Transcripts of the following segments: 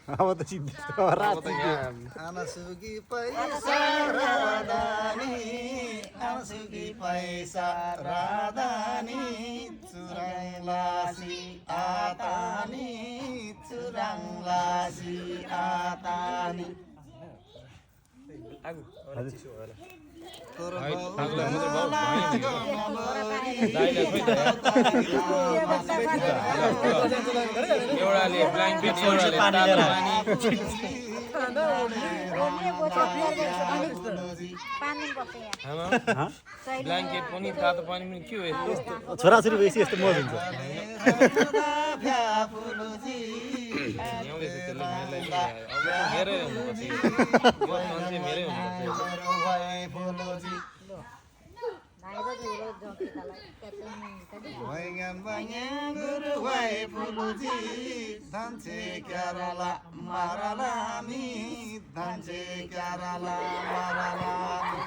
अब त सिद्धो रात आनसुकी पैसा राधानी आनसुकी पैसा राधानी चुराङ्लासी आतानी चुराङ्लासी आतानी एउटाले ब्ल्याङ्केट एउटाले तातो पानी ब्ल्याङ्केट पनि तातो पानी पनि के हो यस्तो छोराछोरी बेसी यस्तो मज हुन्छ ल्याउँदैछ त्यसले मेरै हुनुपर्छ मान्छे मेरै हुनुपर्छ धान्छे क्यारला मारलामी धान्छे क्यारला मारलामी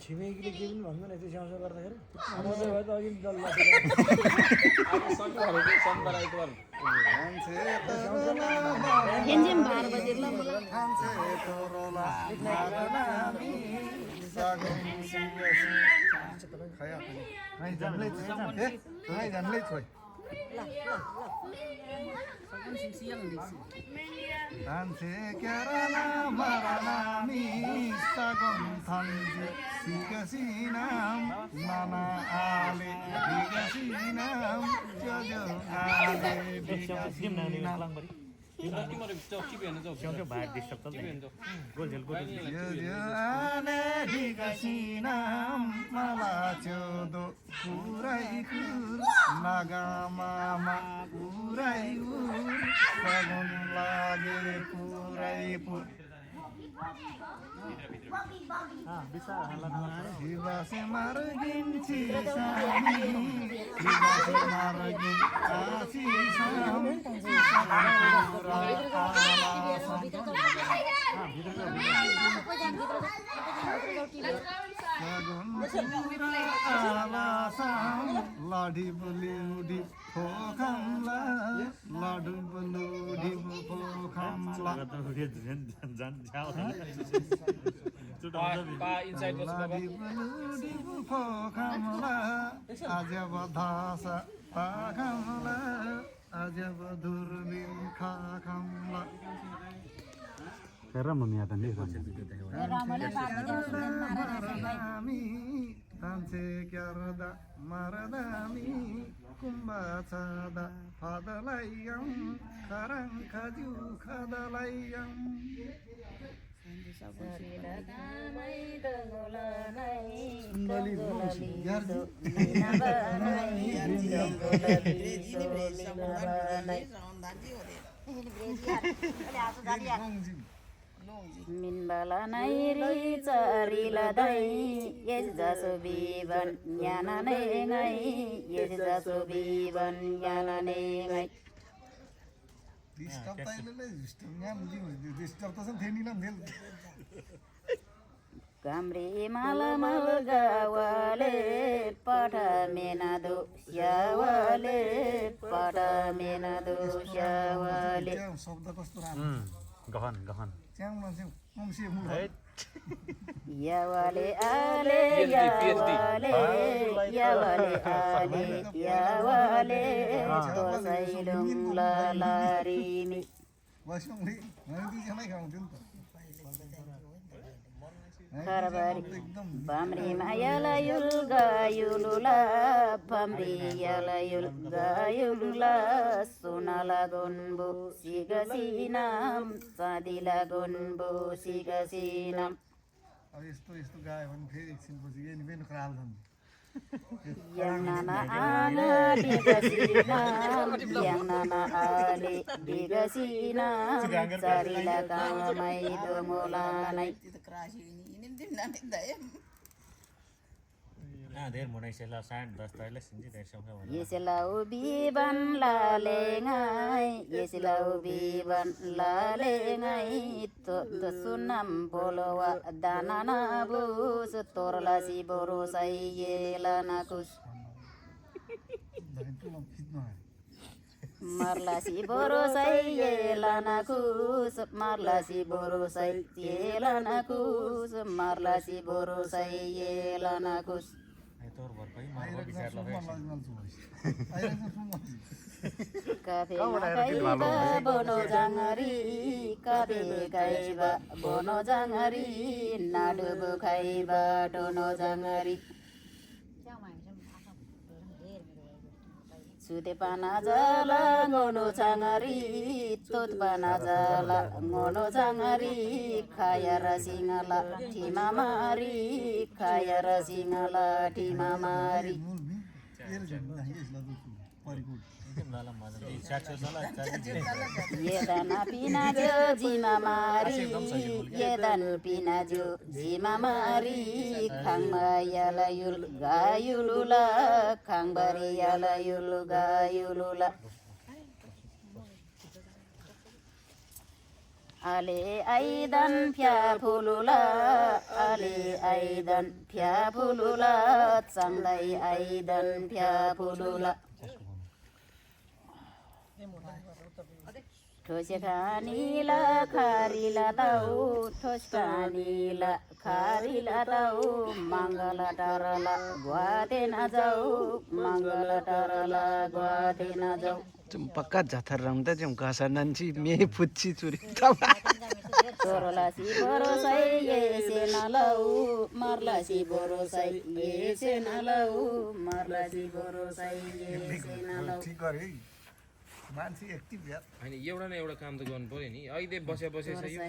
छिमेकीले के पनि भन्दैन यस्तो स्याउसा गर्दाखेरि म त भए त अघि डल्ला धान्छे क्यारला मारलामी सागम थान्जे सिकसिनाम नाना आले बिगसिनाम जजो आले बिगसिनाम जजो आले बिगसिनाम मला चोदो पुरै कुर नागामामा पुरै उर सगुन लागे पुरै पुर शिवासे मार्गिन्छी सामी शिवासे मार्गिन आसी साम लाडी बुलुडी फोखामला लाडु बुलुडी फोखामला लाडी बुलुडी फोखामला अजब धासा पाखामला अजब दुर्बिन खाखामला हेर मम्मी आता नि धान्छे क्यारदा मारदामी कुम्बा छादा फादलाइयम खराङ खजु खदलाइयम मिनबाला नाइरी चरिला दै यस जसो बिबन याना नै गई यस जसो बिबन याना नै गई डिस्टर्ब ताइले डिस्टर्ब यहाँ डिस्टर्ब त थेनीला मेल काम्रे माल माल गावाले पठा मेना दो यावाले पठा मेना दो यावाले शब्द कस्तो राम्रो गहन गहन च्याङ मान्छे मम्सी मुल यावाले आले यावाले यावाले आले यावाले तोसैलुङ लालारिनी बस्योङले हामी दुई जनै खाउँथ्यो नि त खरबारी पाम्री मायाला युल गायुलुला पाम्री याला युल गायुलुला सोना लागुनबो सिगसिनाम चाँदी लागुनबो सिगसिनाम अब यस्तो यस्तो गायो भने फेरि एकछिनपछि यही बेन कराल धन् yang nana ale digasinam yang nana ale digasinam carilah kamai domulanai धेर मुनाइसेला 10 ताइले सिन्जी धेर समस्या भने यसलाउ बिबन लालेङाइ यसलाउ बिबन लालेङाइ तो सुनम बोलवा दाना नाबुस तोरलासी बोरोसाइ येलानाकुस marlasi borosai yelanakus marlasi borosai yelanakus marlasi borosai yelanakus तोर भर पनि मार्ग विचार लगाए kafe kaiba bono jangari kafe kaiba bono jangari nadu kaiba dono jangari Sude pana jala ngono jangari tot pana jala ngono jangari khayara singala timamari khayara singala timamari Yedana pina jo jimamari yedan pina jo jimamari khangmayala yul gayulula khangbariyala yul gayulula Ale aidan phya phulula ale aidan phya phulula changlai aidan phya phulula Thoskanila kharila tau thoskanila kharila tau mangala tarala gwate na jau mangala tarala gwate na jau पक्का जाथर राउँदा चाहिँ घाँसा नान्छी मे पुच्ची चुरी Torolasi borosai yese nalau marlasi borosai yese nalau marlasi borosai yese nalau ठीक गरे मान्छे active यार हैन एउटा न एउटा काम त गर्नु पर्यो नि अहिले बसे बसे छ यो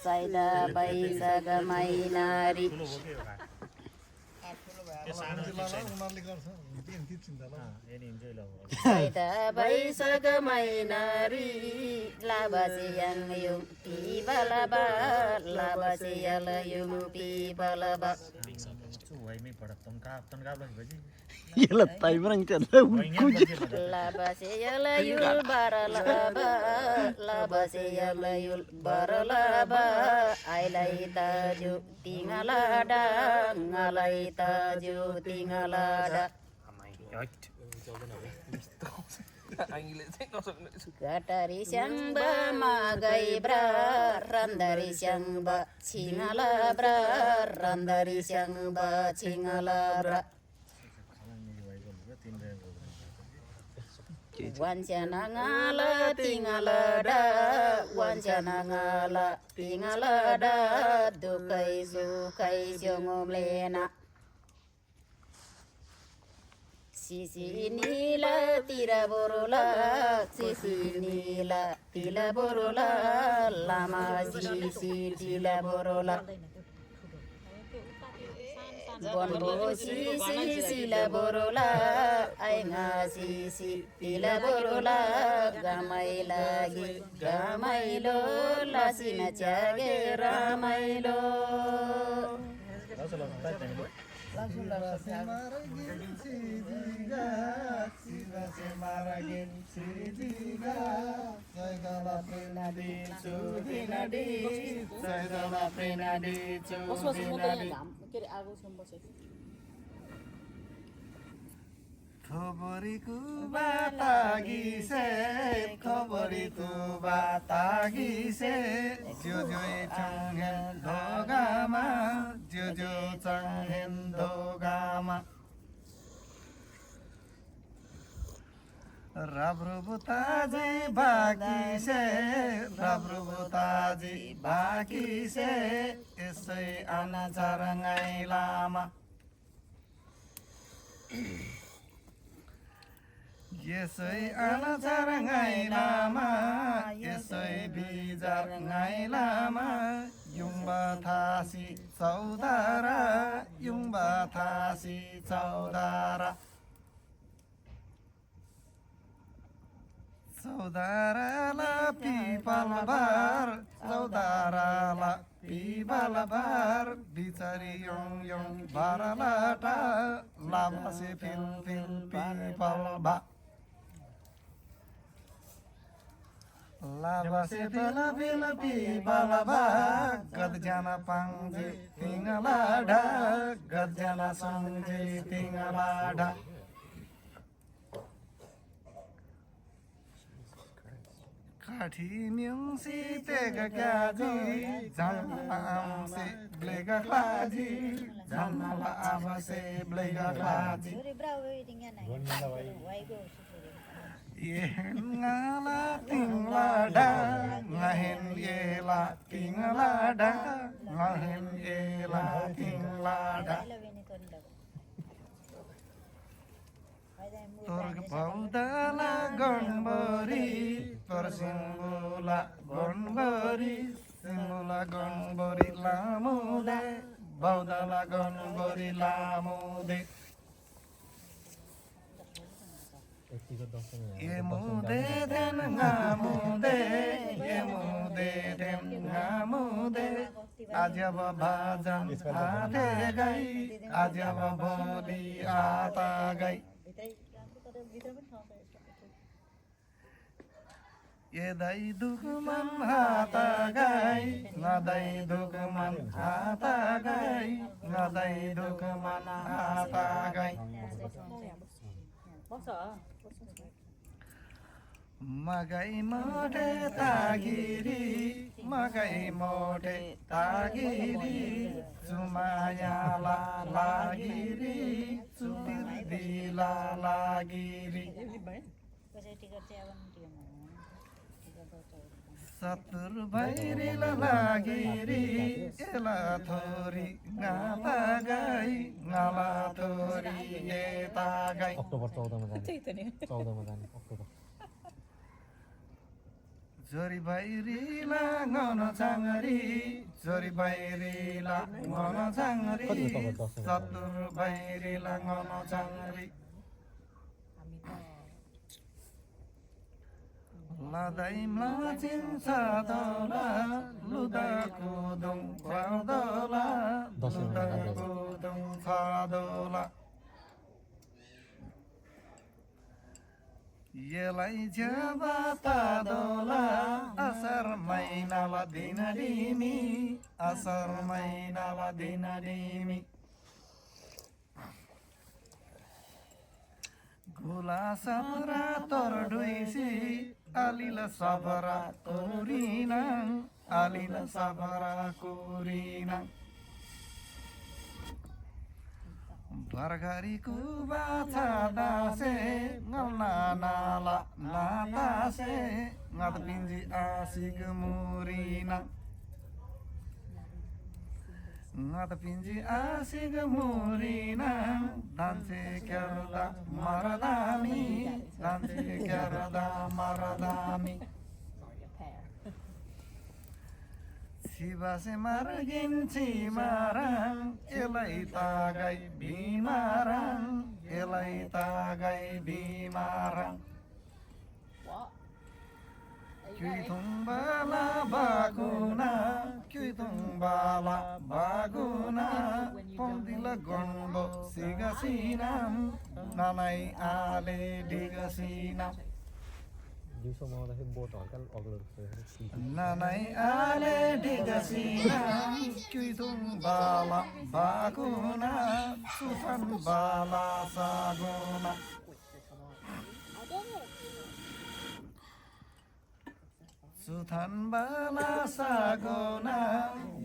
Saida baisa gamainari उनीहरूले गर्छ त्यति चिन्ता ल Saida baisa gamainari labasi yang yung pibalaba labasi yala yung pibalaba वहीमै पढ तन्का भएपछि यसलाई ताई पनि labasi yala yul baralaba labasi yala yul baralaba ailai taju tingalada ngalai taju tingalada Gatari syangba magai bra randari syangba cingala bra randari syangba cingala bra Wancana ngala tingala da wancana ngala tingala da dukai sukai syongom lena Sisi nila tira borola sisi nila tila borola lama sisi tila borola Bonbo sisi sila borola ainga sisi tila borola gamai lagi gamailo lasina chage ramailo खबरीको बातागिसे खबरीको बातागिसे जो जो चंगेन दोगामा जो जो चंगेन दोगामा राब्रुबुताजी बाकीसे राब्रुबुताजी बाकीसे यसै आना चरंगाई लामा यसै आनाचार गाइलामा यसै बिजार गाइलामा युम्बा थासी चौधारा युम्बा थासी चौधारा चौधाराला पिपल बार चौधाराला पिपल बार बिचारी यङ यङ बारलाटा लाभासे फिल फिल पिपल बा लाभासे फिल फिल पिपल बा गदजना पाङ्जे तिङलाडा गदजना सङ्जे तिङलाडा काठी म्युसी तेगा क्याजी झम्ला आमसे ब्लेगा क्लाजी झम्ला आमसे ब्लेगा क्लाजी ये ngala tinglada ngahen yela tinglada ngahen yela tinglada Torg paudala gonbori tor simbula gonbori simbula gonbori lamude baudala gonbori lamude Yemude den ngamude yemude den ngamude ajaba bhajan ate gai ajaba boli ata gai Yedai dukman hata gai ngadai dukman hata gai ngadai dukman hata gai Magai mote tagiri Sumaya la lagiri Sutirdi la lagiri Satur bairi la lagiri Ela thori ngala gai Ngala thori eta gai October 14 मा जाने 14 मा जाने October Zori bairila ngono changari Zori bairila ngono changari Satur bairila ngono changari Ladai mlacin sadola Luda kudung sadola Luda kudung sadola Yelai jabata dola asar mainala dinadimi asar mainala dinadimi Gula sabra torduisi alila sabra kurina alila sabra kurina Bargariku baca dase ngalna nala natase ngat pinji asik murina ngat pinji asik murina danse kerda maradami danse kerda maradami Siva se margin cimarang elai tagai bimarang elai tagai bimarang Kyui tumbala baguna Pondila gondo sigasinam Nanai ale digasinam दिउँसो आउँदाखेरि बोट हल्का अग्लो Nanai ale digasinam Kyui tumbala baguna Susan bala saguna Sutan bala sagona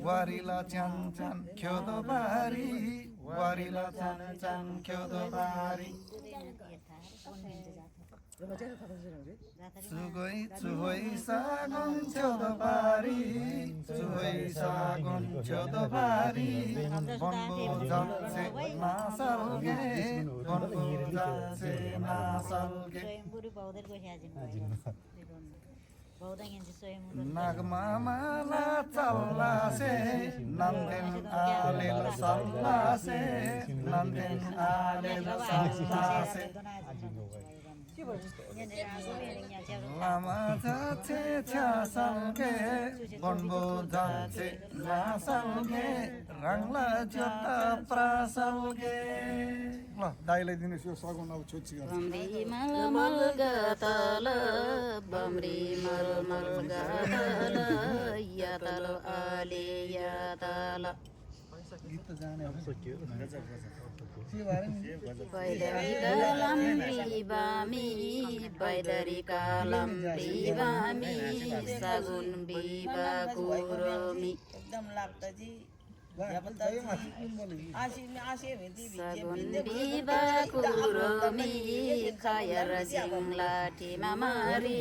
warila chan chan kyodo bari warila chan chan kyodo bari Sugoi sagon kyodo bari Sugoi sagon kyodo bari Bonbo janse nasalge Bonbo janse nasalge Nagmamala challase Nanden alil sallase Nanden alil sallase लामा जान्छे छ्यासँगे बनबो जान्छे नासँगे रङला जोता प्रासँगे ल दाइलाई दिनुहोस् यो सगुन अब छोची गर्छ बम्री मल गतल बम्री मल गतल यातल आले यातल गीत त जाने हो पैदरी कालम बामी सगुन बिबा कुरोमी एकदम लाग्छ जी सगुन बिबा कुरोमी खायर सिंलाठीमा मारी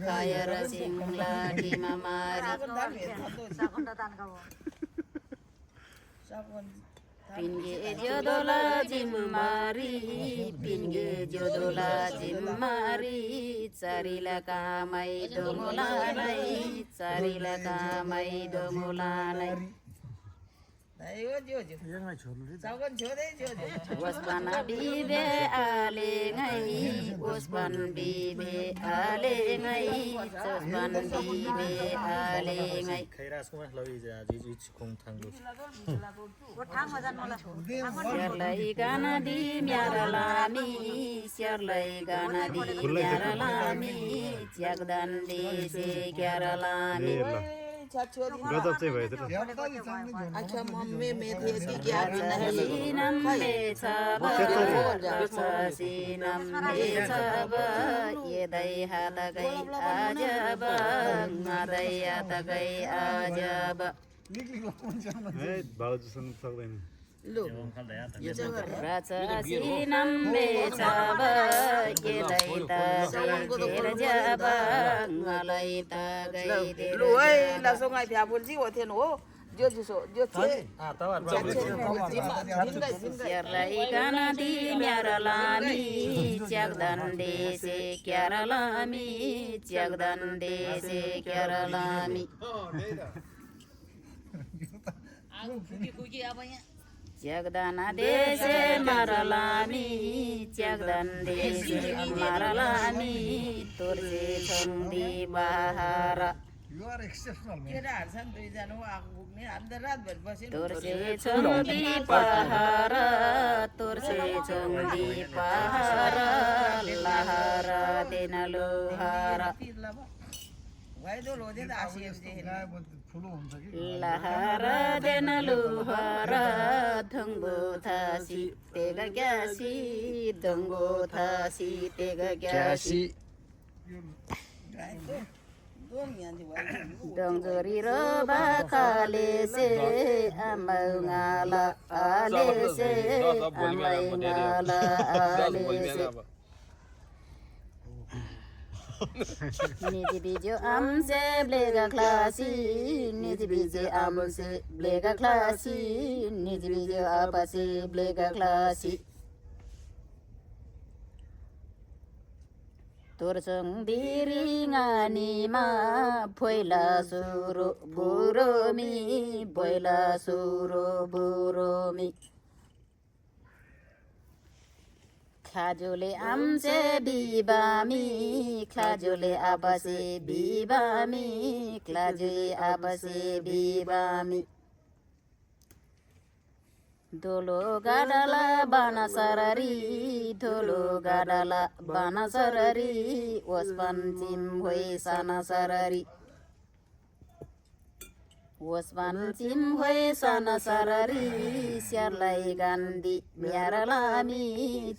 खायर सिंलाठीमा मारी पिन्गे जोदोला जिम्मारी पिन्गे जोदोला जिम्मारी चारिला कामै डोमुला नै चारिला कामै डोमुला नै ओस्पन बिबे आले ngै ओस्पन बिबे आले ngै ओस्पन बिबे आले ngै स्यार्लाई गाना दि म्यारा लामी स्यार्लाई गाना दि म्यारा लामी च्यागदान देशे ग्यारा लामी गजब चाहिँ भयो त अच्छा मम्मी में थे कि क्या सीनम में छब सीनम में छब ये दै हात गई आजब मादै हात गई आजब भाउजू सुन्नु सक्दैन सीनम में छब ये दै त गई जब मलाई त गई लु है लासो गाई भ्या बोल्जी हो थिएन हो जो जुसो जो थे स्यार्लाई गाना दि म्यारा लामी च्यागदान देशे क्यारा लामी च्यागदान देशे क्यारा लामी च्यागदाना देशे मारा लामी च्यागदान देशे मारा लामी तोर्से छन्दी बहारा You are exceptional, man. केटाहरुसँग दुईजना आगो पुग्ने हामी त रातभरि बस्यो तोर्से छन्दी पहारा तोर्से छन्दी पहारा लहारा देन लोहारा भाइदोल हो त आसिएपछि ठुलो हुन्छ कि लहारा देन लोहारा धङ्गो थासी तेग ग्यासी धङ्गो थासी तेग ग्यासी डोंगरी रो बाकाले से अमंगाला आले से अमंगाला आले से निजी बीजो आमसे ब्लेगा क्लासी निजी बीजे आमसे ब्लेगा क्लासी निजी बीजो आपसे ब्लेगा क्लासी तोर्सङ बिरिङानीमा फोइला सुरो बुरोमी बोइला सुरो बुरोमी खाजोले आमसे बिबामी खाजोले आपसे बिबामी खाजोले आपसे बिबामी धोलो गाडाला बानासररी धोलो गाडाला बानासररी ओस्पन चिम भोइ सानासररी ओस्पन चिम भोइ सानासररी स्यार्लाई गान्दी म्यारा लामी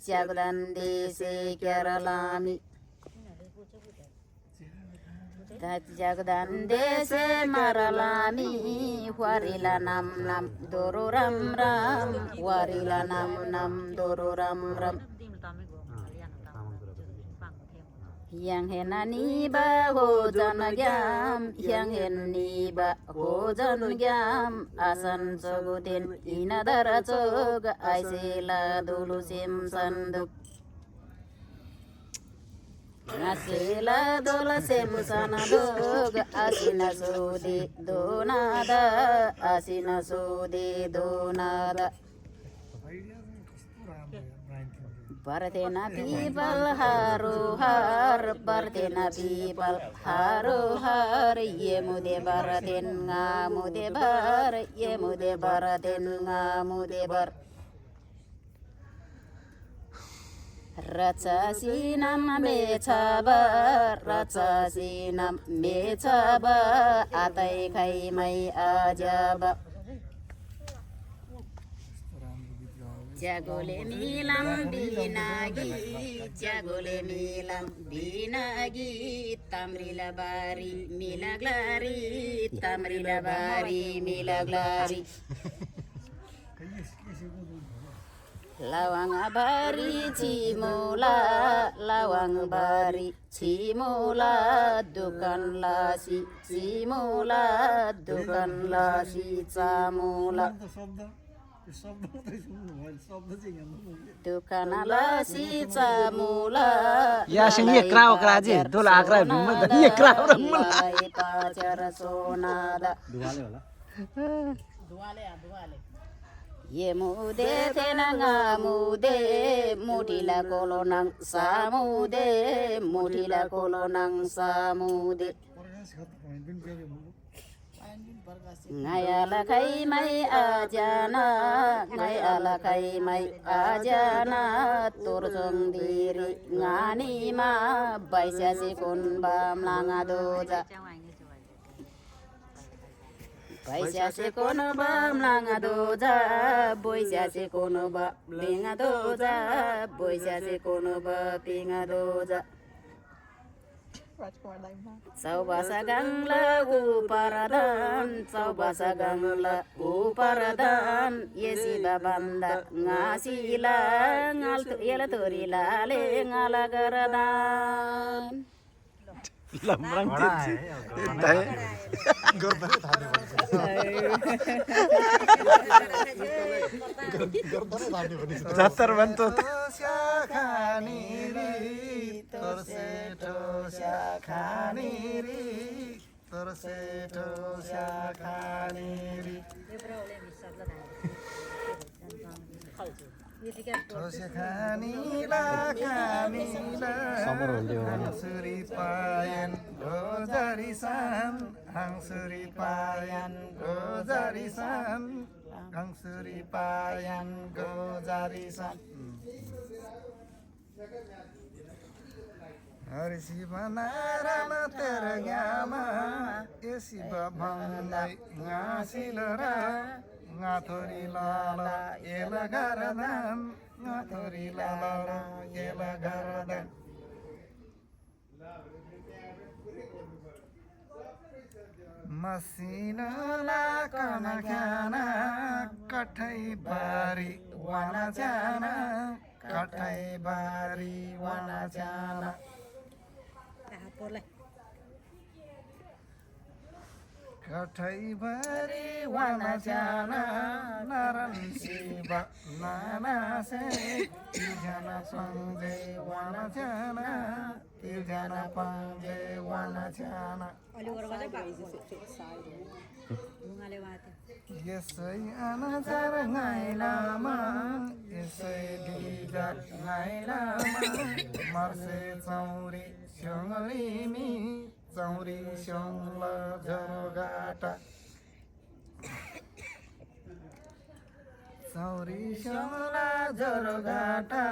च्यागदान देशे क्यारा लामी जगदान देशे मारा लामी वारिला नाम नाम दोरो राम राम वारिला नाम नाम दोरो राम राम yang henani ba ho janagam yang henni ba ho janagam asan sogutin inadara chog aisela dulu sim sanduk Asila dola semusana dog asina sudi donada asina sudi donada पर्दैन पिपल हारोहार पर्दैन पिपल हारोहार यमुदे बर्देन गामुदे भर यमुदे बर्देन गामुदे भर रचासिनम मेछब रचासिनम मेछब आतै खैमै अजब च्यागोले मिलम बिनागी च्यागोले मिलम बिनागी तम्रिला बारी मिलग्लारी तम्रिला बारी मिलग्लारी लवंग बारी छिमोला लवंग बारी छिमोला दुकान लासी छिमोला दुकान लासी चामोला दुकान लासी चामोला यासिन ये क्राव क्राजे दोला आक्रा भिम्म द ये क्राव रम्म पाचर सोनादा दुवाले ये मुदे तेनंगा मुदे मुटिला कोलोनंग सामुदे मुटिला कोलोनंग सामुदे ngayala kai mai ajana ngayala kai mai ajana turjong diri ngani ma baisya si kun bam langa doja baisya si kun bam langa doja boisya si kun ba linga doja boisya si kun ba pinga doja Saubasa gangla uparadan saubasa gangla uparadan yesi babanda ngasila ngal tu yela turila le ngala garadan लमरङ दिन्छ तै गर्दैन थाहा पनि जातर भन्छ खानी रे तोर सेठो खानी रे तोर सेठो खानी रे खानीला खानीला हांसुरी पायन गोजारिसान हांसुरी पायन गोजारिसान हांसुरी पायन गोजारिसान हरि शिव नारायण तेरो गामा ए शिव भन्दै घाँसिल र ngathori lala ela garadan ngathori lala ela garadan masina la kana kana kathai bari wana jana kathai bari wana jana kathai bari wana jana naran siva nana se tiljana pangje wana jana tiljana pangje wana jana यसै अनाजार ngailama यसै दिगा ngailama मर्से चौरी स्योङलिमी चौरी स्योङल जरोगाटा चौरी स्योङला जरोगाटा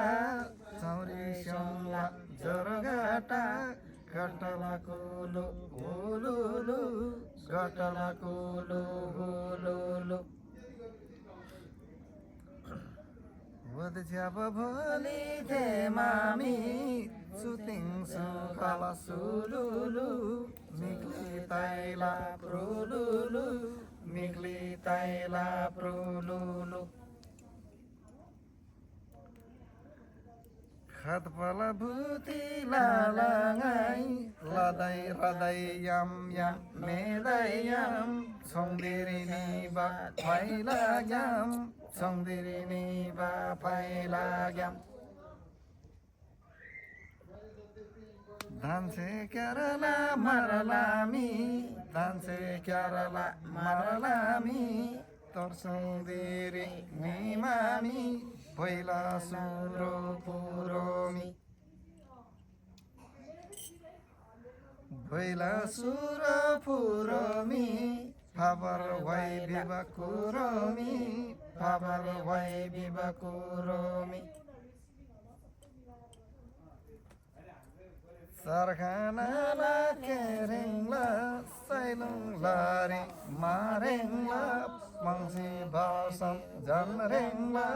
चौरी स्योङला जरोगाटा गटला कुलु हुलुलु गटला कुलु हुलुलु वद जब भोलि जे मामी सुतिङ सुकला सुलुलु निक्ली तैला प्रुलुलु निक्ली तैला प्रुलुलु खतपला भूति लालाङाई लदै रदै यम यम मेदै यम छोङदिरिनी बा फैला यम छोङदिरिनी बा फैला यम धान्से केरला मरलामी धान्से केरला मरलामी तोर्सौँदिरी निमामी पहिला सुरो पहिला सुर पुरमी फापर भई बिबा कुरमी फापर भई बिबा कुरमी सरखानाला केरेङला सैलुङलारी मारेङला मङ्सी बर्सम झन रेङला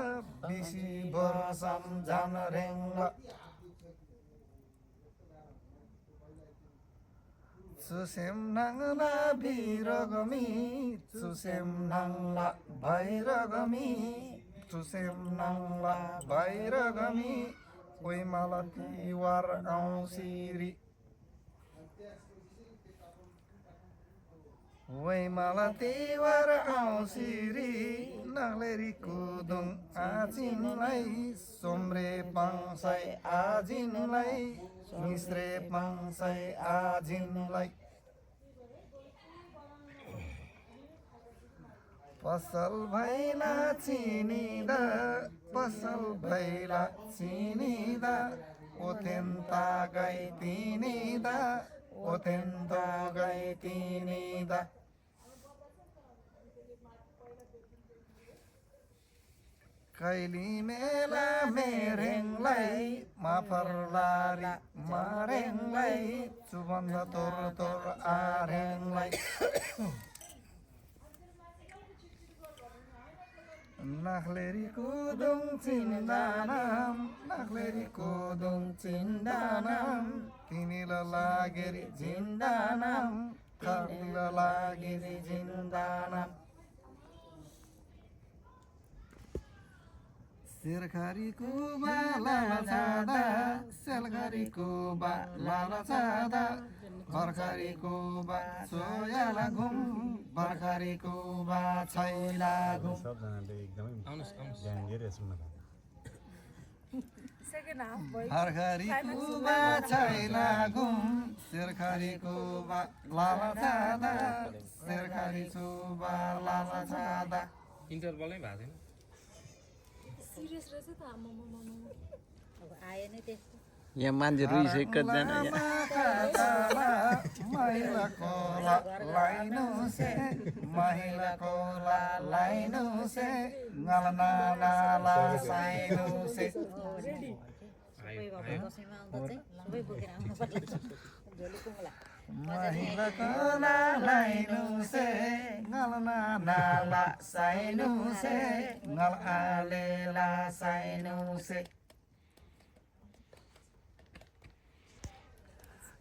बिसी बर्सम झन रेङला सुसेम नाङला भिरगमी सुसेम नाङला भैरगमी सुसेम नाङला भैरगमी कोही मला तिहार औँसीरी वै मला तिहार औँसीरी नगलेरी कुदुङ आजिनलाई सोम्रे पाङ्सै आजिनलाई मिश्रे पाङ्सै आजिनलाई पसल भैला चिनिदा पसल भैला चिनिदा ओथेन्ता गई तिनिदा ओथेन्ता गई तिनिदा कैली मेला मेरेङलाई माफरलारी मारेङलाई सुबन्ध तोर तोर आरेङलाई नाखलेरी कुदुङ चिन्दानाम नाखलेरी कुदुङ चिन्दानाम तिनीलाई लागेरी जिन्दानाम तिनीलाई लागेरी जिन्दानाम शेरखारी कुबा लाला जादा सेलखारी कुबा लाला जादा भर्खरी कुबा सोयाला घुम भर्खरी कुबा छैला घुम सबजनाले एकदमै ध्यान दिएर सुन्न भर्खरी कुबा छैला घुम शेरखारी कुबा लाला जादा शेरखारी कुबा लाला जादा इन्टरभलै भएको छैन सिरियस रहेछ त अब आयो नै त्यस्तो यहाँ मान्छे रुइसक्यो कतिजना महिला कोला लाइनु से महिला कोला लाइनु से नलना नाला साइनु से महिला कोला लाइनु से नलना नाला साइनु से नल आलेला साइनु से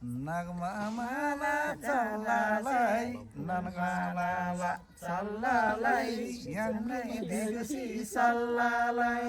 नगमामाला चल्लालाई ननगालाला चल्लालाई याङ्लै देउसी सल्लालाई